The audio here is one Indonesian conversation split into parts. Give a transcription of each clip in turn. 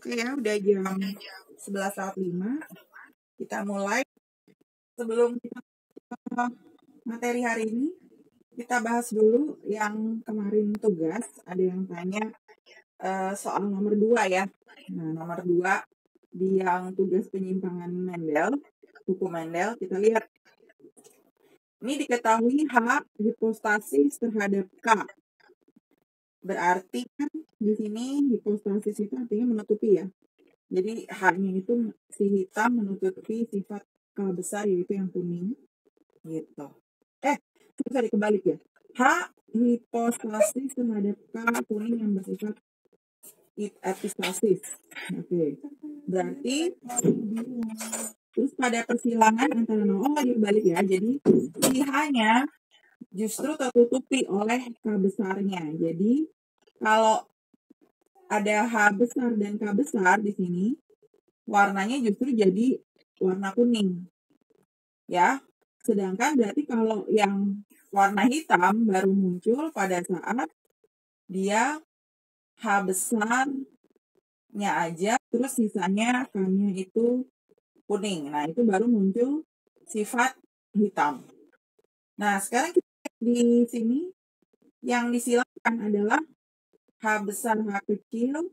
Oke ya, udah jam 11.05. Kita mulai. Sebelum kita materi hari ini, kita bahas dulu yang kemarin tugas. Ada yang tanya soal nomor 2 ya. Nah, nomor 2 di yang tugas penyimpangan Mendel, hukum Mendel, kita lihat. Ini diketahui H hipostasis terhadap K. Berarti kan di sini hipostasis itu artinya menutupi ya. Jadi H-nya itu si hitam menutupi sifat K besar yaitu yang kuning. Gitu. Sorry, kebalik ya. H hipostasis terhadap K kuning yang bersifat epistasis. Oke. Berarti terus pada persilangan antara dibalik ya. Jadi si H-nya justru tertutupi oleh K besarnya. Jadi kalau ada H besar dan K besar di sini, warnanya justru jadi warna kuning. Ya. Sedangkan berarti kalau yang warna hitam baru muncul pada saat dia H besarnya aja, terus sisanya K-nya itu kuning. Nah, itu baru muncul sifat hitam. Nah, sekarang kita lihat di sini yang disilangkan adalah H besar H kecil,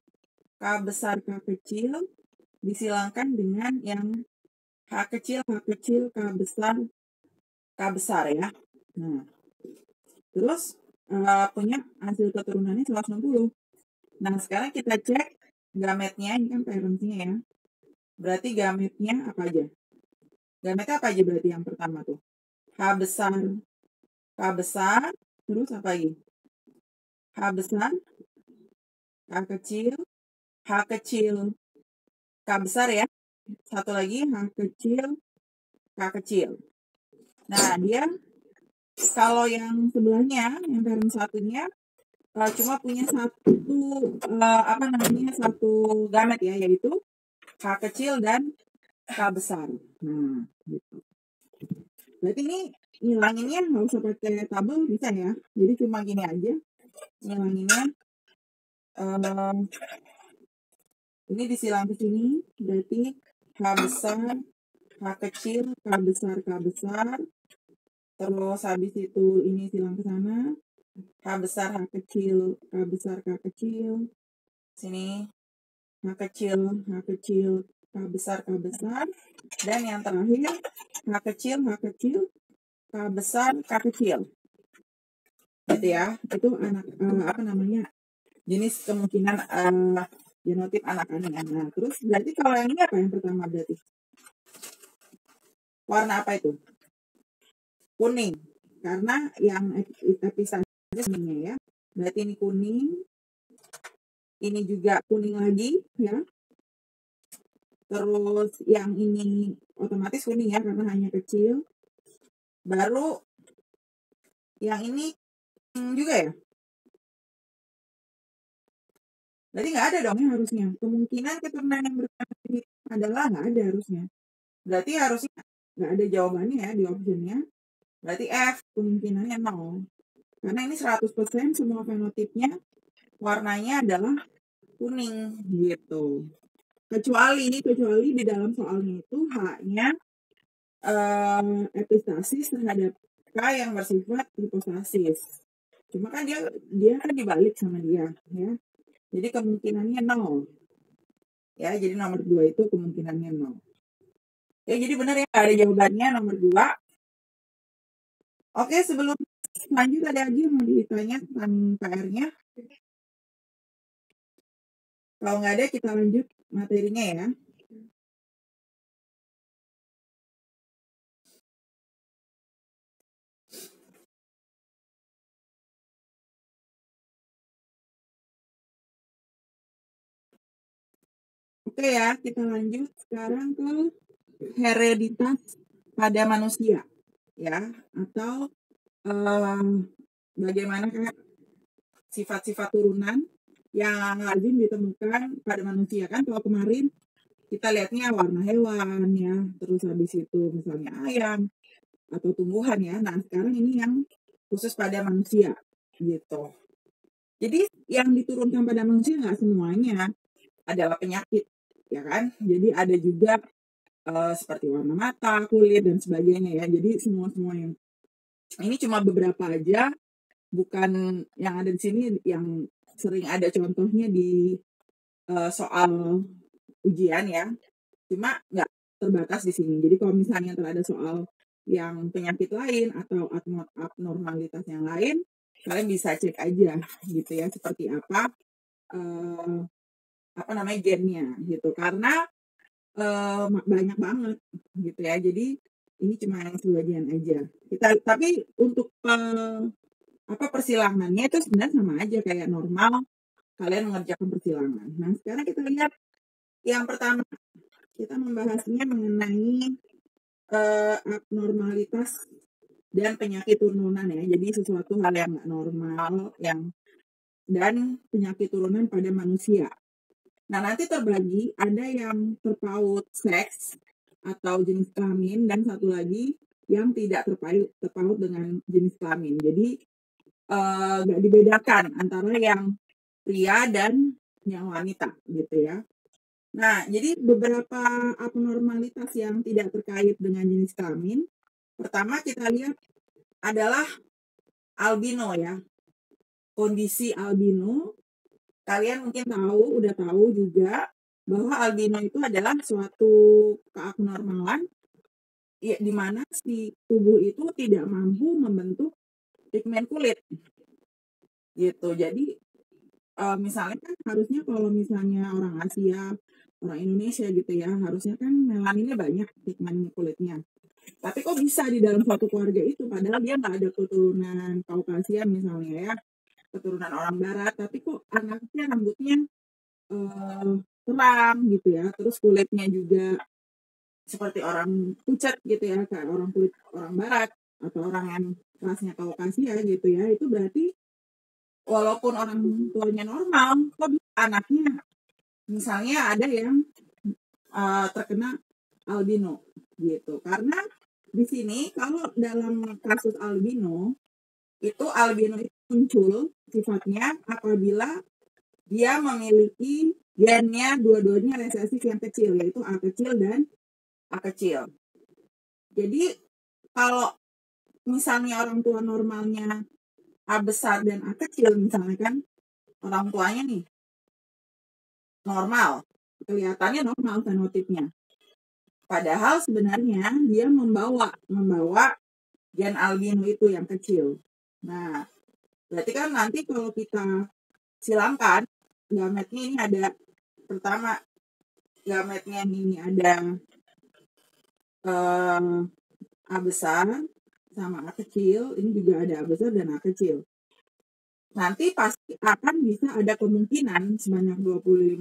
K besar K kecil, disilangkan dengan yang H kecil, K besar, K besar ya. Nah, terus punya hasil keturunannya 160. Nah, sekarang kita cek gametnya, ini kan parentsnya ya. Berarti gametnya apa aja? Gametnya apa aja berarti yang pertama tuh? H besar, K besar, terus apa lagi? H besar, K kecil, K besar ya. Satu lagi H kecil, K kecil. Nah, dia kalau yang sebelahnya, yang parent satunya, cuma punya satu satu gamet ya, yaitu K kecil dan K besar. Nah, gitu. Berarti ini ngilanginnya nggak usah pakai tabel, bisa ya. Jadi cuma gini aja ngilanginnya. Ini disilang ke sini, berarti H besar, H kecil, K besar, terus habis itu ini silang ke sana, H besar, H kecil, K besar, K kecil, sini H kecil, K besar, dan yang terakhir H kecil, K besar, K kecil. Gitu ya, itu jenis kemungkinan genotip anak-anak. Nah, terus berarti kalau yang ini apa yang pertama berarti? Warna apa itu? Kuning. Karena yang epistasis kuningnya ya. Berarti ini kuning. Ini juga kuning lagi ya. Terus yang ini otomatis kuning ya karena hanya kecil. Baru yang ini juga ya. Berarti nggak ada dong ya harusnya. Kemungkinan keturunan yang berwarna adalah nggak ada harusnya. Berarti harusnya nggak ada jawabannya ya di optionnya. Berarti F kemungkinannya 0. Karena ini 100% semua fenotipnya warnanya adalah kuning gitu. Kecuali di dalam soalnya itu H-nya epistasis terhadap K yang bersifat hipostasis. Cuma kan dia kan dibalik sama dia ya. Jadi kemungkinannya 0. Ya, jadi nomor 2 itu kemungkinannya 0. Ya, jadi benar ya, ada jawabannya nomor 2. Oke, sebelum lanjut ada lagi yang mau ditanya tentang PR-nya? Kalau nggak ada, kita lanjut materinya ya. Oke ya, kita lanjut sekarang ke hereditas pada manusia ya, atau bagaimana sifat-sifat turunan yang lazim ditemukan pada manusia. Kan kalau kemarin kita lihatnya warna hewan ya, terus habis itu misalnya ayam atau tumbuhan ya. Nah, sekarang ini yang khusus pada manusia gitu. Jadi yang diturunkan pada manusia nggak semuanya, adalah penyakit, ya kan? Jadi ada juga seperti warna mata, kulit dan sebagainya ya. Jadi semua yang ini cuma beberapa aja, bukan yang ada di sini yang sering ada contohnya di soal ujian ya. Cuma nggak terbatas di sini. Jadi kalau misalnya ada soal yang penyakit lain atau abnormalitas yang lain, kalian bisa cek aja gitu ya seperti eh, apa namanya gennya gitu. Karena banyak banget gitu ya. Jadi ini cuma yang sebagian aja. Tapi untuk persilangannya itu sebenarnya sama aja kayak normal kalian mengerjakan persilangan. Nah, sekarang kita lihat yang pertama, kita membahasnya mengenai abnormalitas dan penyakit turunan ya. Jadi sesuatu hal yang nggak normal dan penyakit turunan pada manusia. Nah, nanti terbagi ada yang terpaut seks atau jenis kelamin dan satu lagi yang tidak terpaut dengan jenis kelamin. Jadi nggak dibedakan antara yang pria dan yang wanita gitu ya. Nah, jadi beberapa abnormalitas yang tidak terkait dengan jenis kelamin. Pertama kita lihat adalah albino ya. Kondisi albino, kalian mungkin udah tahu juga bahwa albino itu adalah suatu keabnormalan ya, di mana si tubuh itu tidak mampu membentuk pigmen kulit gitu. Jadi misalnya kan harusnya kalau misalnya orang Asia, orang Indonesia gitu ya, harusnya kan melaninnya banyak pigmen kulitnya. Tapi kok bisa di dalam suatu keluarga itu, padahal dia nggak ada keturunan Kaukasian misalnya ya, keturunan orang Barat, tapi kok anaknya rambutnya terang gitu ya, terus kulitnya juga seperti orang pucat gitu ya, kayak orang kulit orang Barat atau orang yang rasnya Kaukasia gitu ya, itu berarti walaupun orang tuanya normal, kok bisa anaknya misalnya ada yang terkena albino gitu. Karena di sini kalau dalam kasus albino itu muncul sifatnya apabila dia memiliki gennya dua-duanya resesif yang kecil, yaitu A kecil dan A kecil. Jadi kalau misalnya orang tua normalnya A besar dan A kecil misalnya kan, orang tuanya nih normal, kelihatannya normal fenotipnya. Padahal sebenarnya dia membawa gen albino itu yang kecil. Nah, berarti kan nanti kalau kita silamkan, gametnya ini ada, pertama gametnya ini ada A besar sama A kecil, ini juga ada A besar dan A kecil. Nanti pasti akan bisa ada kemungkinan sebanyak 25%.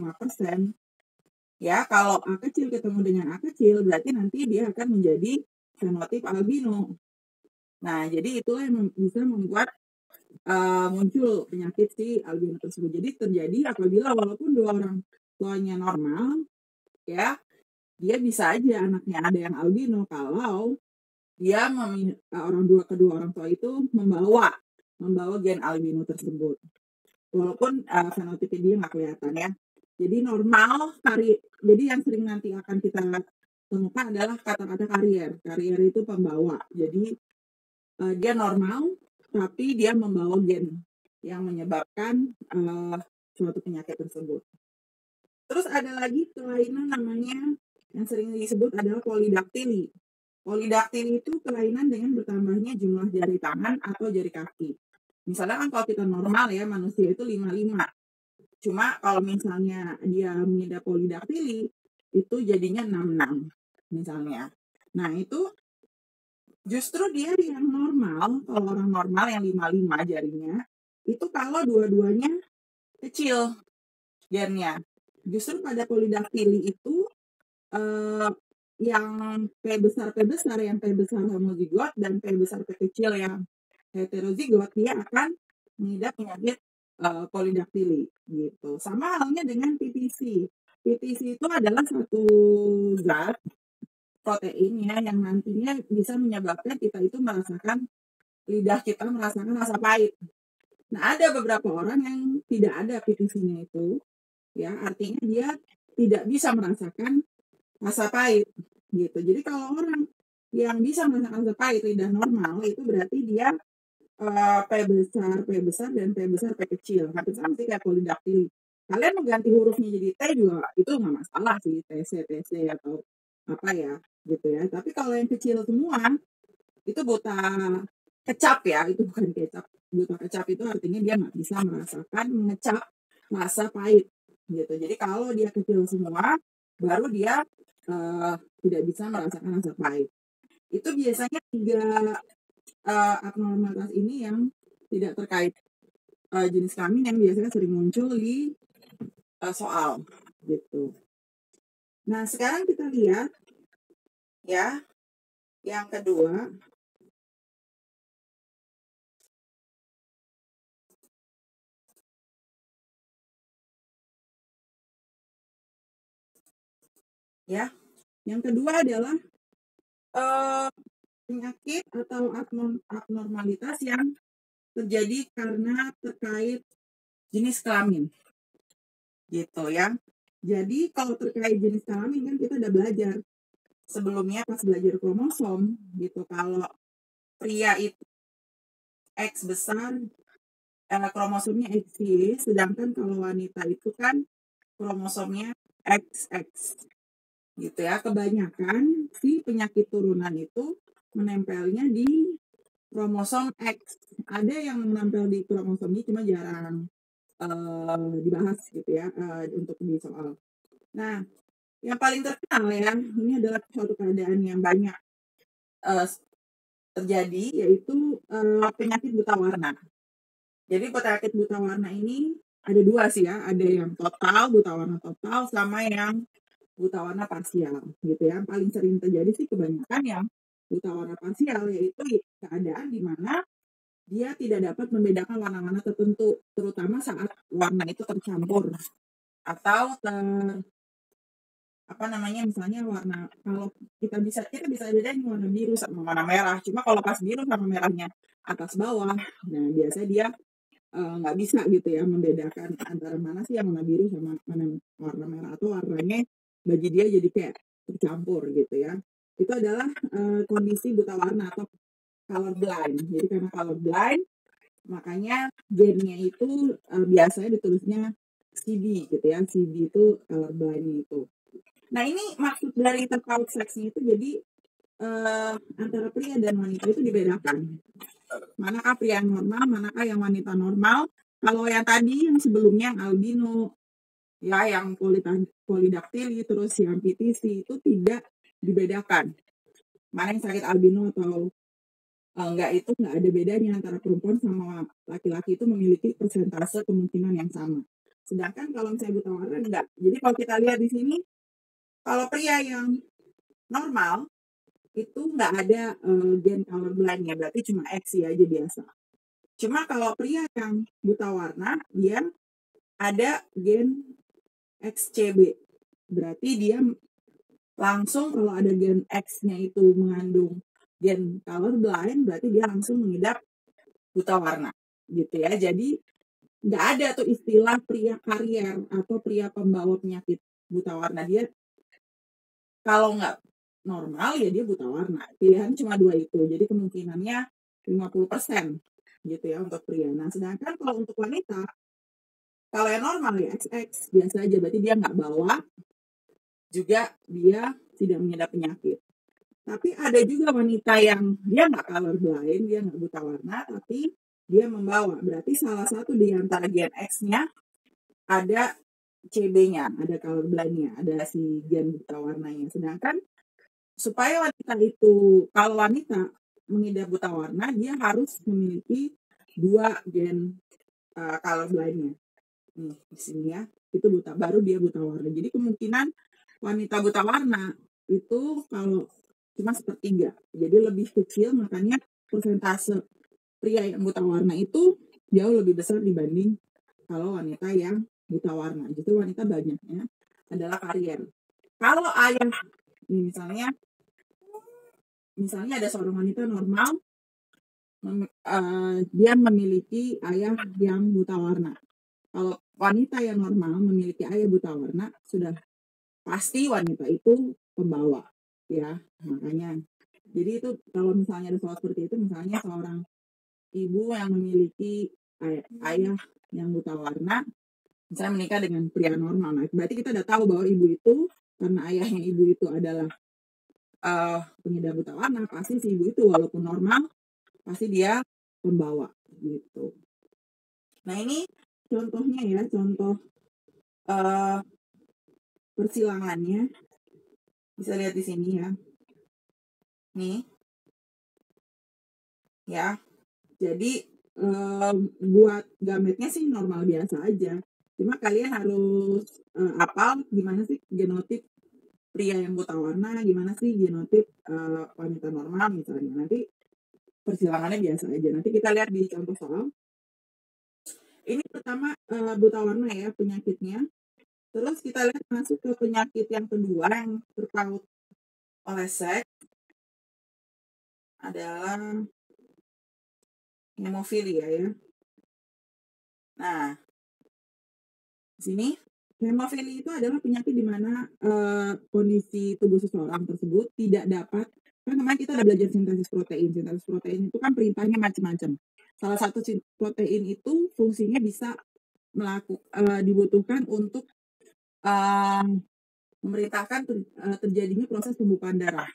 Ya, kalau A kecil ketemu dengan A kecil, berarti nanti dia akan menjadi fenotip albino. Nah, jadi itulah yang bisa membuat muncul penyakit si albino tersebut. Jadi terjadi apabila walaupun dua orang tuanya normal, ya, dia bisa aja anaknya ada yang albino kalau dia kedua orang tua itu membawa gen albino tersebut. Walaupun fenotipnya dia nggak kelihatan ya. Jadi normal, jadi yang sering nanti akan kita temukan adalah kata-kata karier. Karier itu pembawa. Jadi dia normal, tapi dia membawa gen yang menyebabkan suatu penyakit tersebut. Terus ada lagi kelainan namanya yang sering disebut adalah polidaktili. Polidaktili itu kelainan dengan bertambahnya jumlah jari tangan atau jari kaki. Misalnya kan kalau kita normal ya, manusia itu 55. Cuma kalau misalnya dia mengidap polidaktili, itu jadinya 66 misalnya. Nah itu justru dia yang normal, kalau orang normal yang 55 jarinya, itu kalau dua-duanya kecil gennya. Justru pada polidaktili itu yang P besar, yang P besar homozigot dan P besar P kecil yang heterozigot, dia akan mengidap penyakit polidaktili gitu. Sama halnya dengan PTC. PTC itu adalah satu zat protein ya yang nantinya bisa menyebabkan kita itu lidah kita merasakan rasa pahit. Nah, ada beberapa orang yang tidak ada PTC-nya itu, ya artinya dia tidak bisa merasakan rasa pahit gitu. Jadi kalau orang yang bisa merasakan rasa pahit lidah normal itu berarti dia P besar dan P besar P kecil. Hampir sama sih kayak polidaktili. Kalian mau ganti hurufnya jadi T juga itu nggak masalah sih, TC atau apa ya gitu ya. Tapi kalau yang kecil semua itu buta kecap ya, itu bukan kecap. Buta kecap itu artinya dia nggak bisa merasakan mengecap rasa pahit gitu. Jadi kalau dia kecil semua, baru dia tidak bisa merasakan rasa pahit. Itu biasanya 3 abnormalitas ini yang tidak terkait jenis kelamin yang biasanya sering muncul di soal gitu. Nah, sekarang kita lihat ya yang kedua. Ya, yang kedua adalah penyakit atau abnormalitas yang terjadi karena terkait jenis kelamin gitu ya. Jadi kalau terkait jenis kelamin kan kita udah belajar sebelumnya pas belajar kromosom gitu. Kalau pria itu X besar, kromosomnya XY, sedangkan kalau wanita itu kan kromosomnya XX gitu ya. Kebanyakan si penyakit turunan itu menempelnya di kromosom X. Ada yang menempel di kromosom ini cuma jarang dibahas gitu ya untuk di soal. Nah, yang paling terkenal ya, ini adalah suatu keadaan yang banyak terjadi, yaitu penyakit buta warna. Jadi penyakit buta warna ini ada 2 sih ya, ada yang total, buta warna total, sama yang buta warna parsial gitu ya. Yang paling sering terjadi sih kebanyakan yang buta warna parsial, yaitu keadaan di mana dia tidak dapat membedakan warna-warna tertentu, terutama saat warna itu tercampur atau misalnya warna, kalau kita bisa bedain warna biru sama warna merah. Cuma kalau pas biru sama merahnya atas bawah, nah biasanya dia nggak bisa gitu ya membedakan antara mana sih yang warna biru sama mana warna merah, atau warnanya bagi dia jadi kayak tercampur gitu ya. Itu adalah kondisi buta warna atau color blind. Jadi karena color blind, makanya gennya itu biasanya ditulisnya CD gitu ya. CD itu color blind itu. Nah, ini maksud dari terpaut seksnya itu jadi antara pria dan wanita itu dibedakan. Manakah pria yang normal, manakah yang wanita normal. Kalau yang tadi yang sebelumnya yang albino, ya yang polidaktili, terus yang PTC itu tidak dibedakan. Mana yang sakit albino atau enggak, itu enggak ada bedanya antara perempuan sama laki-laki, itu memiliki persentase kemungkinan yang sama. Sedangkan kalau misalnya buta warna enggak. Jadi kalau kita lihat di sini, kalau pria yang normal itu nggak ada gen color blind-nya, berarti cuma X aja biasa. Cuma kalau pria yang buta warna, dia ada gen XCB. Berarti dia langsung kalau ada gen X-nya itu mengandung gen color blind, berarti dia langsung mengidap buta warna gitu ya. Jadi nggak ada tuh istilah pria karier atau pria pembawa penyakit buta warna. Dia kalau nggak normal ya dia buta warna. Pilihan cuma 2 itu. Jadi kemungkinannya 50% gitu ya untuk pria. Nah, sedangkan kalau untuk wanita, kalau yang normal ya XX biasa aja, berarti dia nggak bawa, juga dia tidak mengidap penyakit. Tapi ada juga wanita yang dia nggak color blind, dia nggak buta warna, tapi dia membawa. Berarti salah satu di antara gen X-nya ada CB-nya, ada color blind-nya, ada si gen buta warnanya. Sedangkan supaya wanita itu, kalau wanita mengidap buta warna, dia harus memiliki 2 gen color blind-nya. Nih, di sini ya, itu baru dia buta warna. Jadi kemungkinan wanita buta warna itu kalau cuma 1/3, jadi lebih kecil, makanya persentase pria yang buta warna itu jauh lebih besar dibanding kalau wanita yang buta warna. Justru wanita banyaknya adalah karier. Kalau ayah, misalnya ada seorang wanita normal, dia memiliki ayah yang buta warna. Kalau wanita yang normal memiliki ayah buta warna, sudah pasti wanita itu pembawa, ya. Makanya, jadi itu kalau misalnya ada soal seperti itu, misalnya seorang ibu yang memiliki ayah yang buta warna, misalnya menikah dengan pria normal, nah berarti kita udah tahu bahwa ibu itu, karena ayahnya ibu itu adalah pengidap buta warna, pasti si ibu itu walaupun normal, pasti dia pembawa, gitu. Nah ini contohnya ya, contoh persilangannya, bisa lihat di sini ya. Nih, ya. Jadi buat gametnya sih normal biasa aja. Cuma kalian harus hafal gimana sih genotip pria yang buta warna, gimana sih genotip wanita normal misalnya. Nanti persilangannya biasa aja. Nanti kita lihat di contoh soal. Ini pertama buta warna ya penyakitnya. Terus kita lihat masuk ke penyakit yang kedua yang terpaut oleh seks adalah hemofilia ya. Nah, di sini hemofilia itu adalah penyakit di mana kondisi tubuh seseorang tersebut tidak dapat, kan kemarin kita udah belajar sintesis protein. Sintesis protein itu kan perintahnya macam-macam. Salah satu protein itu fungsinya bisa dibutuhkan untuk memerintahkan terjadinya proses pembukaan darah.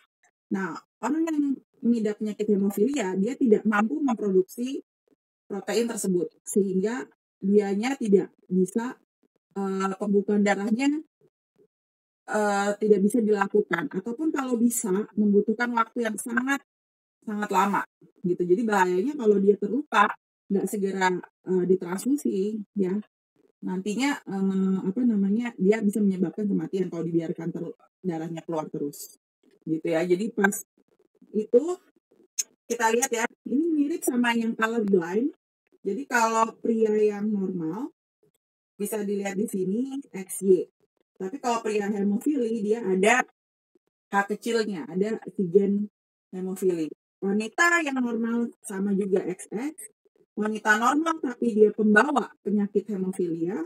Nah, orang yang mengidap penyakit hemofilia, dia tidak mampu memproduksi protein tersebut, sehingga dianya tidak bisa pembukaan darahnya tidak bisa dilakukan, ataupun kalau bisa membutuhkan waktu yang sangat sangat lama, gitu. Jadi bahayanya kalau dia terluka, nggak segera ditransfusi, ya nantinya dia bisa menyebabkan kematian kalau dibiarkan darahnya keluar terus, gitu ya. Jadi pas itu kita lihat ya, ini mirip sama yang colorblind. Jadi kalau pria yang normal bisa dilihat di sini XY. Tapi kalau pria hemofili dia ada H kecilnya, ada gen hemofili. Wanita yang normal sama juga XX. Wanita normal tapi dia pembawa penyakit hemofilia,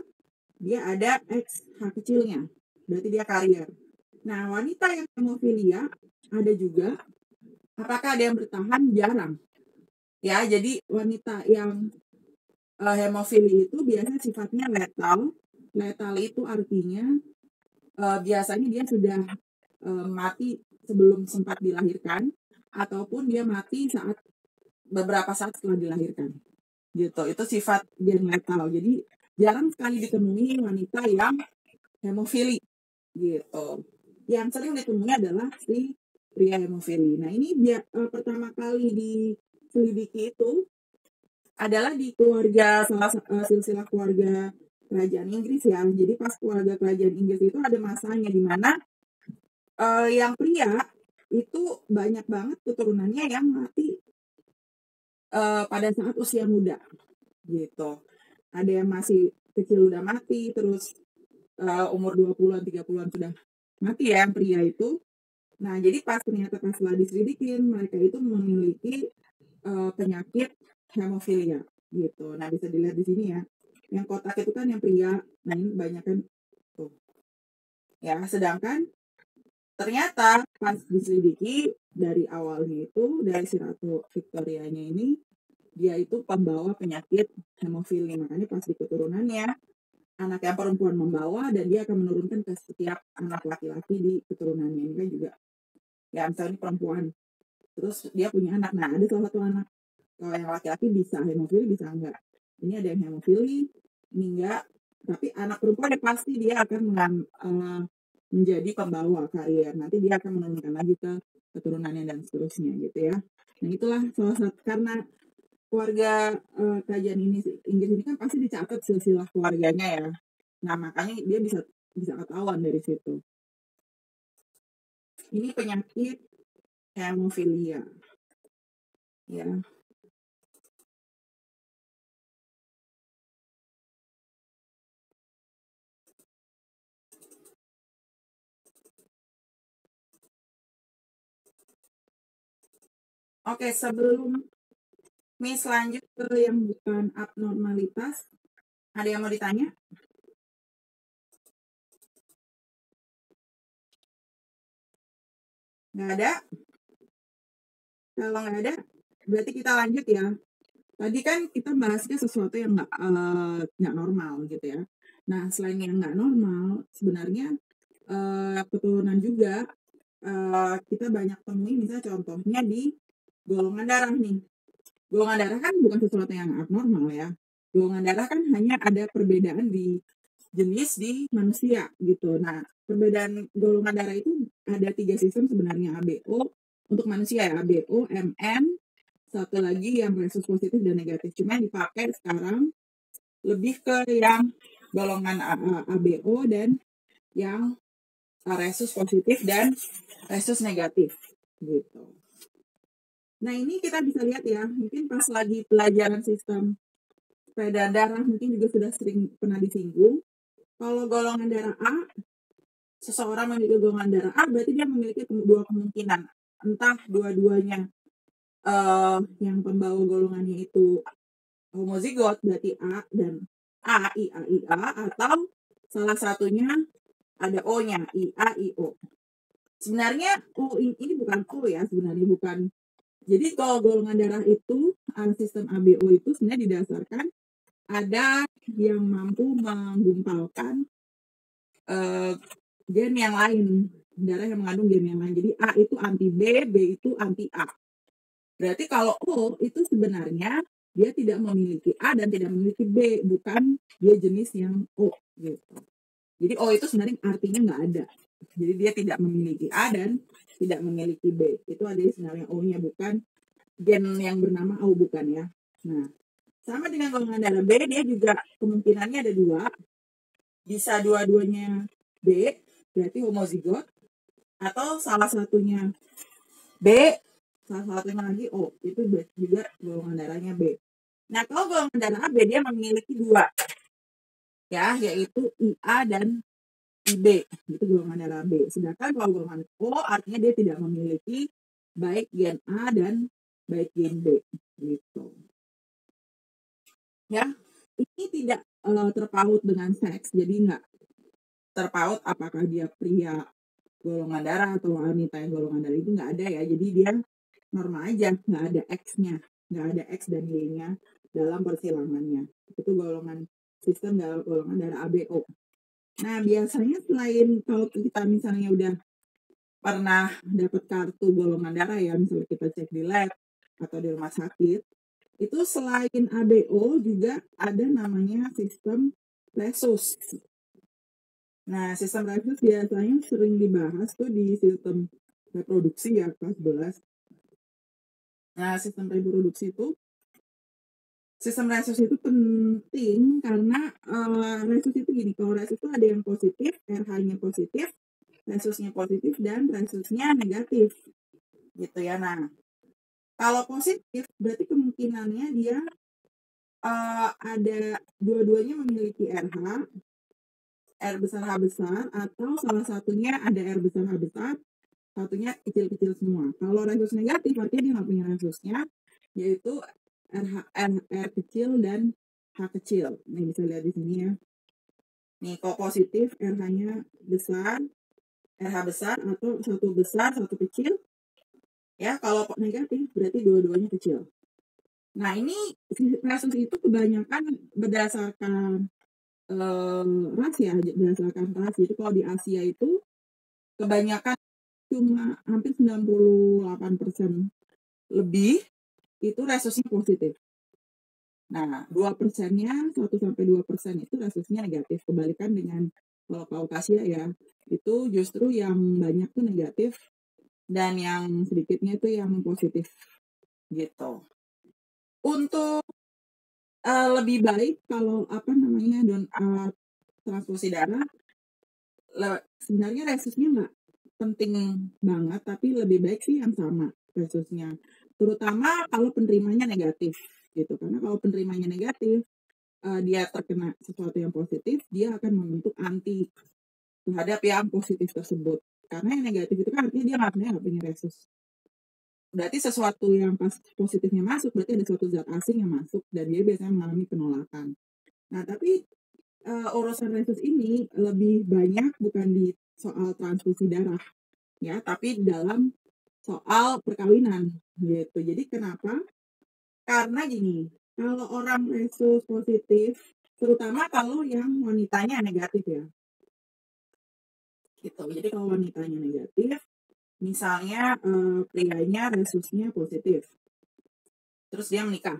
dia ada X H kecilnya. Berarti dia karier. Nah, wanita yang hemofilia ada juga. Apakah ada yang bertahan? Jarang. Ya, jadi wanita yang hemofili itu biasanya sifatnya letal. Letal itu artinya biasanya dia sudah mati sebelum sempat dilahirkan, ataupun dia mati beberapa saat setelah dilahirkan, gitu. Itu sifat gen letal. Jadi jarang sekali ditemui wanita yang hemofili, gitu. Yang sering ditemui adalah si pria hemofili. Nah ini pertama kali diselidiki itu adalah di keluarga silsilah keluarga kerajaan Inggris ya. Jadi pas keluarga kerajaan Inggris itu ada masanya di mana yang pria itu banyak banget keturunannya yang mati pada saat usia muda, gitu. Ada yang masih kecil udah mati, terus umur 20-an, 30-an sudah mati ya yang pria itu. Nah, jadi ternyata setelah diselidikin, mereka itu memiliki penyakit hemofilia, gitu. Nah, bisa dilihat di sini ya. Yang kotak itu kan yang pria, nah ini banyak kan tuh. Ya, sedangkan ternyata pas diselidiki dari awalnya itu, dari si Ratu Victorianya ini, dia itu pembawa penyakit hemofilia. Makanya pas di keturunannya, anak yang perempuan membawa dan dia akan menurunkan ke setiap anak laki-laki di keturunannya. Ini kan juga, ya misalnya perempuan, terus dia punya anak. Nah, ada salah satu anak, kalau yang laki-laki bisa hemofili, bisa enggak. Ini ada yang hemofili, ini enggak. Tapi anak perempuan pasti dia akan menjadi pembawa karier. Nanti dia akan menurunkan lagi ke keturunannya dan seterusnya, gitu ya. Nah, itulah salah satu, karena keluarga kerajaan Inggris ini kan pasti dicatat silsilah keluarganya ya. Nah, makanya dia bisa ketahuan dari situ. Ini penyakit hemofilia. Ya. Oke, sebelum Miss lanjut ke yang bukan abnormalitas, ada yang mau ditanya? Nggak ada? Kalau nggak ada, berarti kita lanjut ya. Tadi kan kita bahasnya sesuatu yang nggak normal gitu ya. Nah, selain yang nggak normal, sebenarnya keturunan juga kita banyak temui, misalnya contohnya di golongan darah nih. Golongan darah kan bukan sesuatu yang abnormal ya. Golongan darah kan hanya ada perbedaan di jenis di manusia gitu. Nah, perbedaan golongan darah itu ada 3 sistem sebenarnya, ABO untuk manusia ya, ABO, MN, satu lagi yang resus positif dan negatif. Cuma dipakai sekarang lebih ke yang golongan ABO dan yang resus positif dan resus negatif gitu. Nah, ini kita bisa lihat ya, mungkin pas lagi pelajaran sistem peredaran darah mungkin juga sudah sering pernah disinggung. Kalau golongan darah A, seseorang memiliki golongan darah A berarti dia memiliki dua kemungkinan. Entah dua-duanya yang pembawa golongannya itu homozigot berarti A dan A, atau salah satunya ada O-nya, IA, IO. Sebenarnya O ini bukan O ya, sebenarnya bukan. Jadi kalau golongan darah itu, sistem ABO itu sebenarnya didasarkan ada yang mampu menggumpalkan gen yang lain, darah yang mengandung gen yang lain. Jadi A itu anti B, B itu anti A. Berarti kalau O itu sebenarnya dia tidak memiliki A dan tidak memiliki B, bukan dia jenis yang O gitu. Jadi O itu sebenarnya artinya nggak ada. Jadi dia tidak memiliki A dan tidak memiliki B. Itu ada sebenarnya O-nya, bukan gen yang bernama O, bukan ya. Nah, sama dengan golongan darah B, dia juga kemungkinannya ada dua. Bisa dua-duanya B, berarti homozigot, atau salah satunya B, salah satunya lagi O, itu juga golongan darahnya B. Nah, kalau golongan darah AB dia memiliki dua, ya, yaitu IA dan IB, itu golongan darah B. Sedangkan kalau golongan O artinya dia tidak memiliki baik gen A dan baik gen B, gitu. Ya, ini tidak terpaut dengan seks, jadi nggak terpaut apakah dia pria golongan darah atau wanita yang golongan darah, itu nggak ada ya. Jadi dia normal aja, nggak ada X-nya, nggak ada X dan Y-nya dalam persilangannya. Itu golongan sistem dalam golongan darah ABO. Nah, biasanya selain kalau kita misalnya udah pernah dapat kartu golongan darah ya, misalnya kita cek di lab atau di rumah sakit, itu selain ABO juga ada namanya sistem resus. Nah, sistem resus biasanya sering dibahas tuh di sistem reproduksi ya, kelas 11. Nah, sistem reproduksi itu, sistem resus itu penting karena resus itu gini, kalau resus itu ada yang positif, RH-nya positif, resusnya positif, dan resusnya negatif. Gitu ya. Nah, kalau positif berarti kemungkinannya dia ada dua-duanya memiliki RH, R besar H besar, atau salah satunya ada R besar H besar, satunya kecil-kecil semua. Kalau resus negatif artinya dia nggak punya resusnya, yaitu R kecil dan H kecil. Nih bisa lihat di sini ya. Nih kalau positif RH-nya besar, RH besar, atau satu besar, satu kecil. Ya, kalau negatif berarti dua-duanya kecil. Nah, ini resus itu kebanyakan berdasarkan ras ya, berdasarkan ras. Jadi kalau di Asia itu kebanyakan cuma hampir 98% lebih itu resusnya positif. Nah, 2%-nya, 1-2% itu resusnya negatif. Kebalikan dengan kalau Kaukasia ya, itu justru yang banyak tuh negatif dan yang sedikitnya itu yang positif gitu. Untuk lebih baik kalau transfusi darah, sebenarnya resusnya nggak penting banget, tapi lebih baik sih yang sama resusnya. Terutama kalau penerimanya negatif gitu, karena kalau penerimanya negatif, dia terkena sesuatu yang positif, dia akan membentuk anti terhadap yang positif tersebut. Karena yang negatif itu kan artinya dia nggak punya resus. Berarti sesuatu yang pas positifnya masuk, berarti ada suatu zat asing yang masuk dan dia biasanya mengalami penolakan. Nah, tapi urusan resus ini lebih banyak bukan di soal transfusi darah, ya, tapi dalam soal perkawinan gitu. Jadi kenapa? Karena gini, kalau orang Rhesus positif, terutama kalau yang wanitanya negatif ya, gitu. Jadi kalau wanitanya negatif, misalnya prianya Rhesusnya positif, terus dia menikah,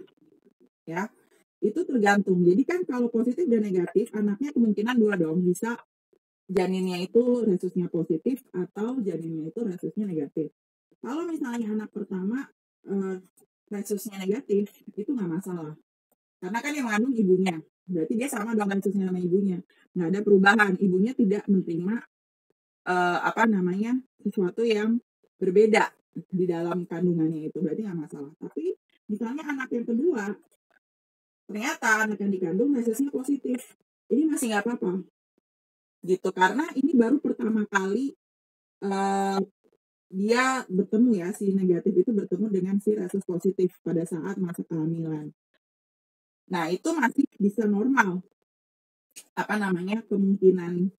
ya, itu tergantung. Jadi kan kalau positif dan negatif, anaknya kemungkinan dua dong, bisa janinnya itu Rhesusnya positif atau janinnya itu Rhesusnya negatif. Kalau misalnya anak pertama Rhesusnya negatif, itu nggak masalah. Karena kan yang mengandung ibunya. Berarti dia sama dong Rhesusnya sama ibunya. Nggak ada perubahan. Ibunya tidak menerima sesuatu yang berbeda di dalam kandungannya itu. Berarti nggak masalah. Tapi misalnya anak yang kedua, ternyata anak yang dikandung Rhesusnya positif. Ini masih nggak apa-apa. Gitu. Karena ini baru pertama kali dia bertemu ya, si negatif itu bertemu dengan si Rhesus positif pada saat masa kehamilan. Nah, itu masih bisa normal. Kemungkinan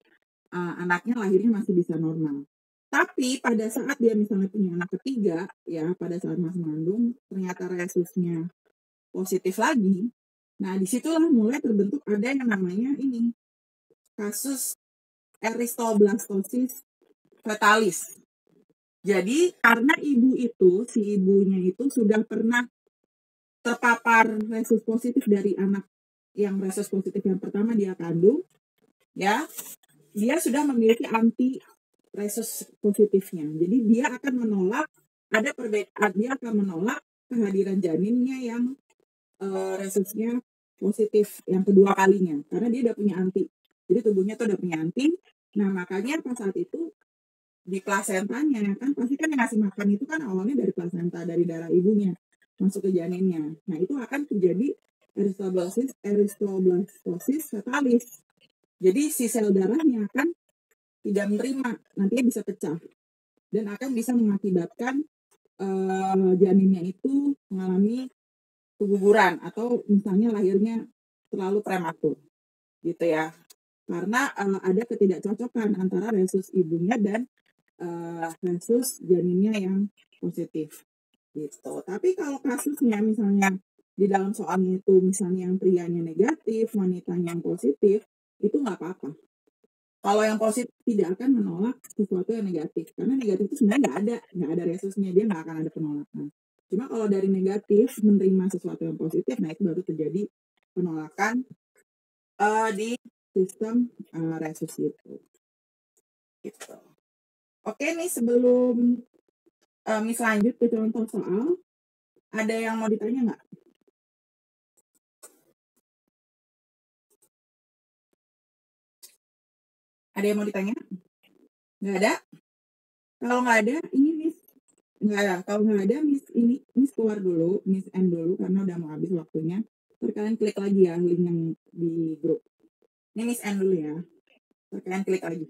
anaknya lahirnya masih bisa normal. Tapi pada saat dia misalnya punya anak ketiga, ya pada saat masih mengandung, ternyata Rhesusnya positif lagi. Nah, disitulah mulai terbentuk ada yang namanya ini, kasus Eristoblastosis fetalis. Jadi karena si ibunya itu sudah pernah terpapar Rhesus positif dari anak yang Rhesus positif yang pertama dia kandung, ya, dia sudah memiliki anti Rhesus positifnya. Jadi dia akan menolak ada perbedaan, dia akan menolak kehadiran janinnya yang Rhesusnya positif yang kedua kalinya, karena dia udah punya anti. Jadi tubuhnya tuh udah punya anti. Nah makanya pas saat itu di plasentanya kan pasti kan yang ngasih makan itu kan awalnya dari plasenta, dari darah ibunya masuk ke janinnya. Nah itu akan terjadi eristoblastosis fetalis. Jadi si sel darahnya akan tidak menerima, nantinya bisa pecah dan akan bisa mengakibatkan janinnya itu mengalami keguguran atau misalnya lahirnya terlalu prematur, gitu ya. Karena ada ketidakcocokan antara Rhesus ibunya dan Rhesus janinnya yang positif, gitu. Tapi kalau kasusnya misalnya di dalam soalnya itu misalnya yang prianya negatif, wanitanya yang positif, itu nggak apa-apa. Kalau yang positif tidak akan menolak sesuatu yang negatif, karena negatif itu sebenarnya nggak ada Rhesusnya, dia nggak akan ada penolakan. Cuma kalau dari negatif menerima sesuatu yang positif, nah itu baru terjadi penolakan di sistem Rhesus itu. Gitu. Oke nih, sebelum Miss lanjut ke contoh soal, ada yang mau ditanya nggak? Ada yang mau ditanya? Nggak ada? Kalau nggak ada, ini Miss nggak ada. Kalau nggak ada, Miss keluar dulu, Miss end dulu karena udah mau habis waktunya. Terus kalian klik lagi ya link yang di grup. Ini Miss end dulu ya. Terus kalian klik lagi.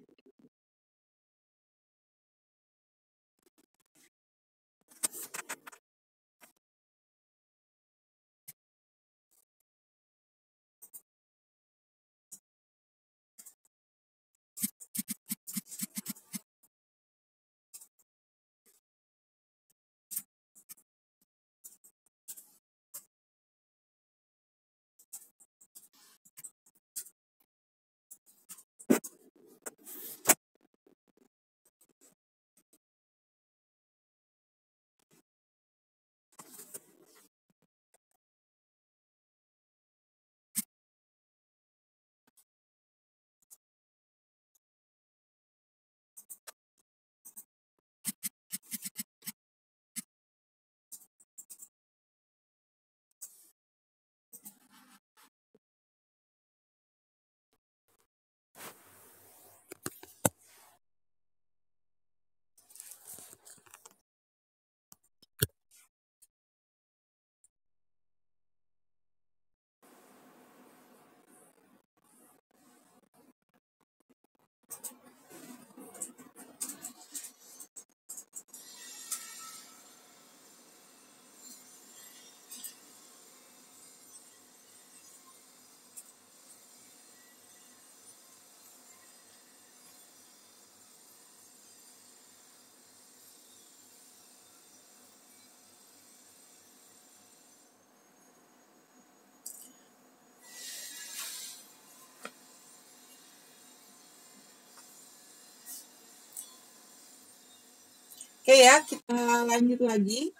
Oke ya, kita lanjut lagi.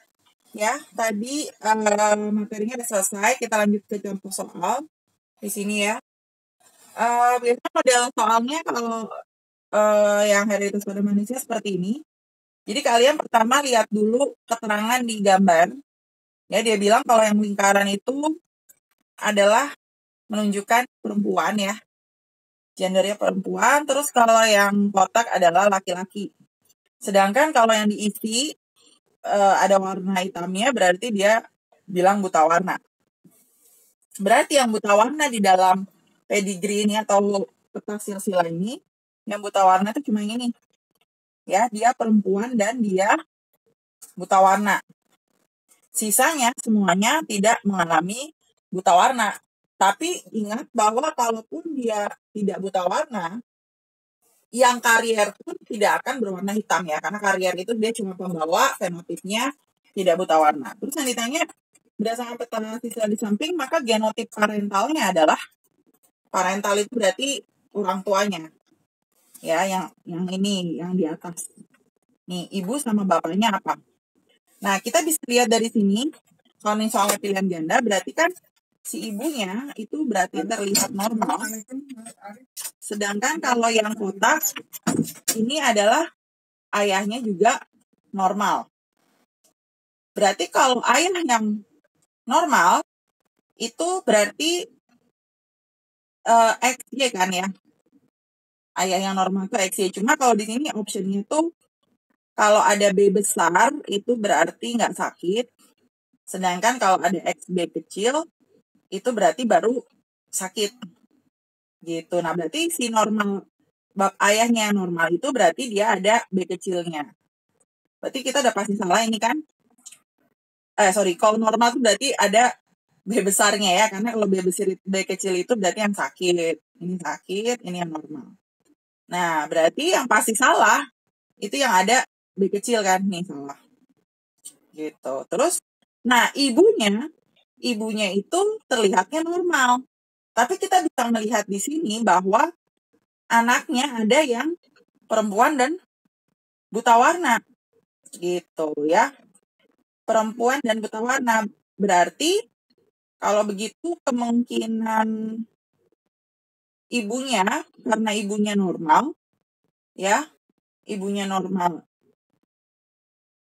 Ya, tadi materinya udah selesai. Kita lanjut ke contoh soal di sini ya. Biasanya model soalnya kalau yang hereditas pada manusia seperti ini. Jadi kalian pertama lihat dulu keterangan di gambar. Ya, dia bilang kalau yang lingkaran itu adalah menunjukkan perempuan ya. Gendernya perempuan, terus kalau yang kotak adalah laki-laki. Sedangkan kalau yang diisi ada warna hitamnya, berarti dia bilang buta warna. Berarti yang buta warna di dalam pedigree ini atau peta silsilah ini, yang buta warna itu cuma yang ini. Ya, dia perempuan dan dia buta warna. Sisanya semuanya tidak mengalami buta warna. Tapi ingat bahwa kalaupun dia tidak buta warna, yang karier pun tidak akan berwarna hitam ya, karena karier itu dia cuma pembawa, fenotipnya tidak buta warna. Terus yang ditanya, berdasarkan peta silsilah di samping, maka genotip parentalnya adalah, parental itu berarti orang tuanya. Ya, yang ini, yang di atas. Nih, ibu sama bapaknya apa? Nah, kita bisa lihat dari sini, kalau ini soal pilihan ganda, berarti kan si ibunya itu berarti terlihat normal. Sedangkan kalau yang kotak, ini adalah ayahnya juga normal. Berarti kalau ayah yang normal, itu berarti XY kan ya. Ayah yang normal itu XY. Cuma kalau di sini optionnya tuh, kalau ada B besar, itu berarti nggak sakit. Sedangkan kalau ada XB kecil, itu berarti baru sakit. Gitu. Nah, berarti si normal, ayahnya normal itu berarti dia ada B kecilnya. Berarti kita udah pasti salah ini kan. Kalau normal itu berarti ada B besarnya ya. Karena kalau B kecil itu berarti yang sakit. Ini sakit, ini yang normal. Nah, berarti yang pasti salah, itu yang ada B kecil kan. Nih, salah. Gitu. Terus, nah ibunya itu terlihatnya normal. Tapi kita bisa melihat di sini bahwa anaknya ada yang perempuan dan buta warna. Gitu ya. Perempuan dan buta warna. Berarti kalau begitu kemungkinan ibunya, karena ibunya normal, ya, ibunya normal.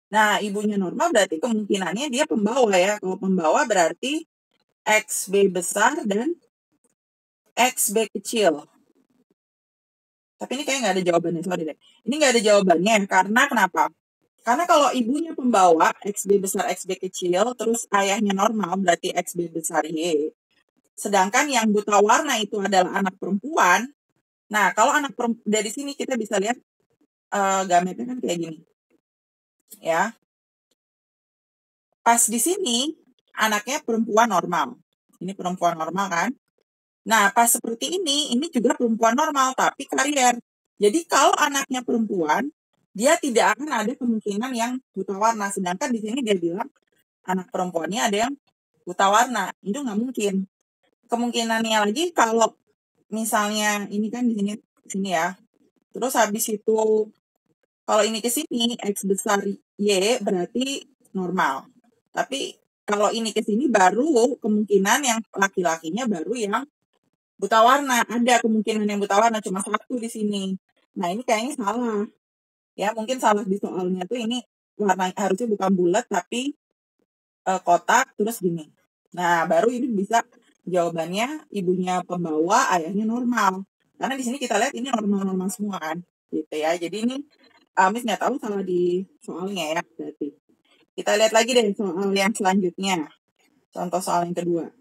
Nah, ibunya normal berarti kemungkinannya dia pembawa ya. Kalau pembawa berarti XB besar dan XB kecil. Tapi ini kayak nggak ada jawabannya, sorry deh. Ini nggak ada jawabannya, karena kenapa? Karena kalau ibunya pembawa, XB besar, XB kecil, terus ayahnya normal, berarti XB besar Y. Sedangkan yang buta warna itu adalah anak perempuan. Nah, kalau anak perempuan, dari sini kita bisa lihat gametnya kan kayak gini. Ya. Pas di sini, anaknya perempuan normal. Ini perempuan normal kan? Nah, pas seperti ini juga perempuan normal, tapi karier. Jadi kalau anaknya perempuan, dia tidak akan ada kemungkinan yang buta warna. Sedangkan di sini dia bilang anak perempuannya ada yang buta warna. Itu nggak mungkin. Kemungkinannya lagi kalau misalnya ini kan di sini ya. Terus habis itu kalau ini ke sini X besar Y berarti normal. Tapi kalau ini ke sini baru kemungkinan yang laki-lakinya baru yang buta warna. Ada kemungkinan yang buta warna cuma satu di sini. Nah, ini kayaknya salah. Ya, mungkin salah di soalnya tuh ini warna harusnya bukan bulat tapi kotak terus gini. Nah, baru ini bisa jawabannya ibunya pembawa, ayahnya normal. Karena di sini kita lihat ini normal-normal semua kan. Gitu ya. Jadi ini Miss nggak tahu salah di soalnya ya berarti. Kita lihat lagi deh soal yang selanjutnya. Contoh soal yang kedua.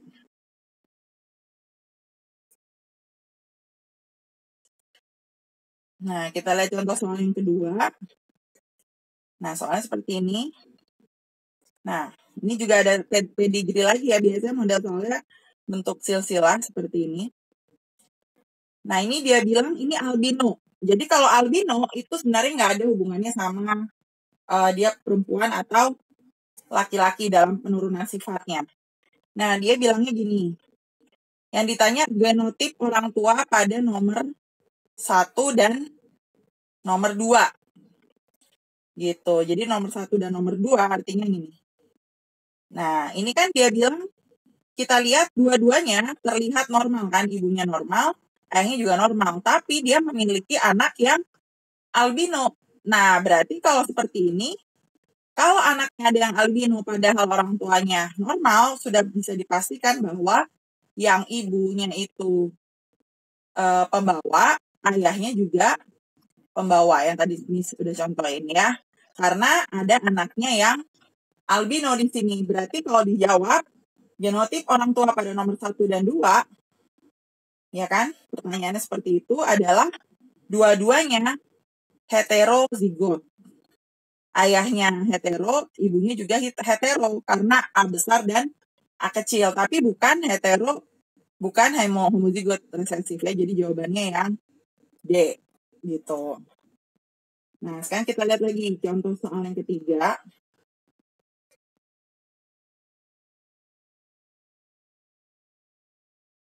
Nah, kita lihat contoh soal yang kedua. Nah, soalnya seperti ini. Nah, ini juga ada pedigree lagi ya. Biasanya model soalnya bentuk silsilah seperti ini. Nah, ini dia bilang ini albino. Jadi kalau albino itu sebenarnya nggak ada hubungannya sama dia perempuan atau laki-laki dalam penurunan sifatnya. Nah, dia bilangnya gini. Yang ditanya genotip orang tua pada nomor 1 dan nomor 2. gitu. Jadi nomor 1 dan nomor 2 artinya ini. Nah, ini kan dia bilang kita lihat dua-duanya terlihat normal kan, ibunya normal, ayahnya juga normal, tapi dia memiliki anak yang albino. Nah, berarti kalau seperti ini, kalau anaknya ada yang albino padahal orang tuanya normal, sudah bisa dipastikan bahwa yang ibunya itu pembawa, ayahnya juga pembawa, yang tadi ini sudah contohin ya. Karena ada anaknya yang albino di sini. Berarti kalau dijawab genotip orang tua pada nomor 1 dan 2, ya kan? Pertanyaannya seperti itu adalah dua-duanya heterozigot. Ayahnya hetero, ibunya juga hetero karena A besar dan A kecil, tapi bukan hetero, bukan homozigot resesif ya. Jadi jawabannya yang D gitu. Nah, sekarang kita lihat lagi contoh soal yang ketiga.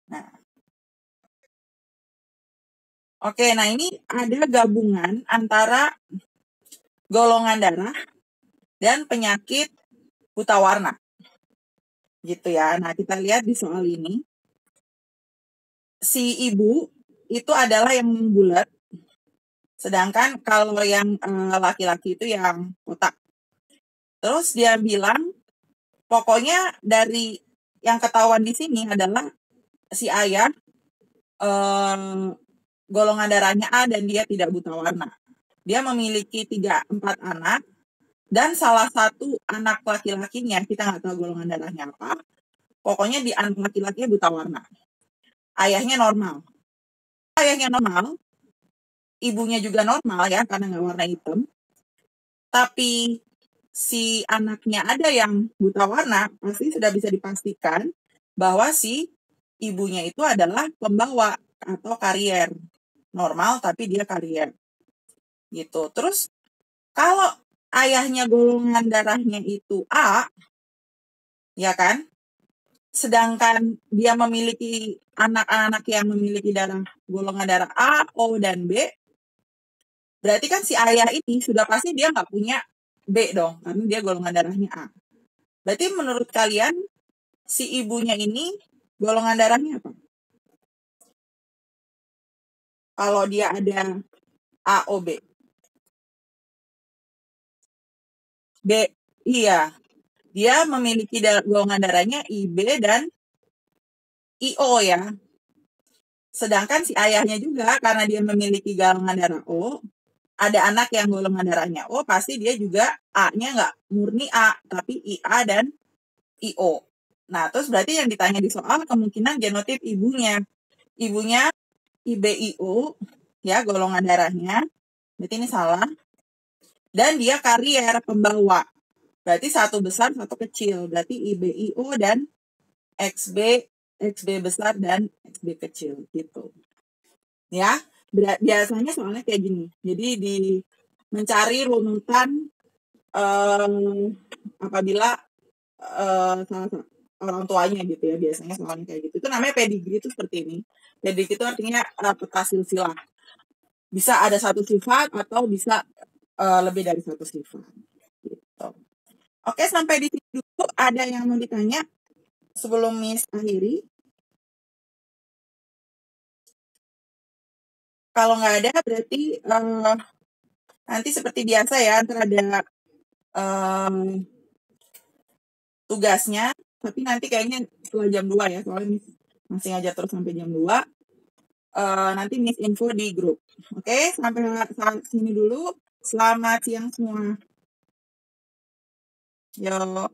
Nah, oke, nah ini ada gabungan antara golongan darah dan penyakit buta warna. Gitu ya. Nah, kita lihat di soal ini. Si ibu itu adalah yang bulat, sedangkan kalau yang laki-laki itu yang kotak. Terus dia bilang, pokoknya dari yang ketahuan di sini adalah si ayah golongan darahnya A dan dia tidak buta warna. Dia memiliki 3-4 anak, dan salah satu anak laki-lakinya, kita nggak tahu golongan darahnya apa, pokoknya di anak laki-lakinya buta warna. Ayahnya normal. Ayahnya normal, ibunya juga normal ya, karena nggak warna hitam. Tapi si anaknya ada yang buta warna, pasti sudah bisa dipastikan bahwa si ibunya itu adalah pembawa atau karier. Normal tapi dia karier. Gitu. Terus kalau ayahnya golongan darahnya itu A, ya kan? Sedangkan dia memiliki anak-anak yang memiliki golongan darah A, O, dan B, berarti kan si ayah ini sudah pasti dia nggak punya B dong, karena dia golongan darahnya A. Berarti menurut kalian si ibunya ini golongan darahnya apa? Kalau dia ada A, O, B. B, iya. Dia memiliki golongan darahnya IB dan IO ya. Sedangkan si ayahnya juga, karena dia memiliki golongan darah O, ada anak yang golongan darahnya O, pasti dia juga A-nya nggak murni A, tapi IA dan IO. Nah, terus berarti yang ditanya di soal kemungkinan genotip ibunya. Ibunya IBIO, ya golongan darahnya. Berarti ini salah. Dan dia karier pembawa. Berarti satu besar, satu kecil. Berarti IBIO dan XB besar dan XB kecil gitu. Ya, biasanya soalnya kayak gini. Jadi di mencari runutan apabila salah orang tuanya gitu ya, biasanya soalnya kayak gitu. Itu namanya pedigree, itu seperti ini. Pedigree itu artinya peta silsilah. Bisa ada satu sifat atau bisa lebih dari satu sifat. Gitu. Oke, sampai di sini dulu. Ada yang mau ditanya sebelum Miss akhiri? Kalau nggak ada, berarti nanti seperti biasa ya, ntar ada tugasnya, tapi nanti kayaknya setelah jam 2 ya, soalnya Miss masih ngajar terus sampai jam 2. Nanti Miss info di grup. Oke, sampai sini dulu. Selamat siang semua. Yo.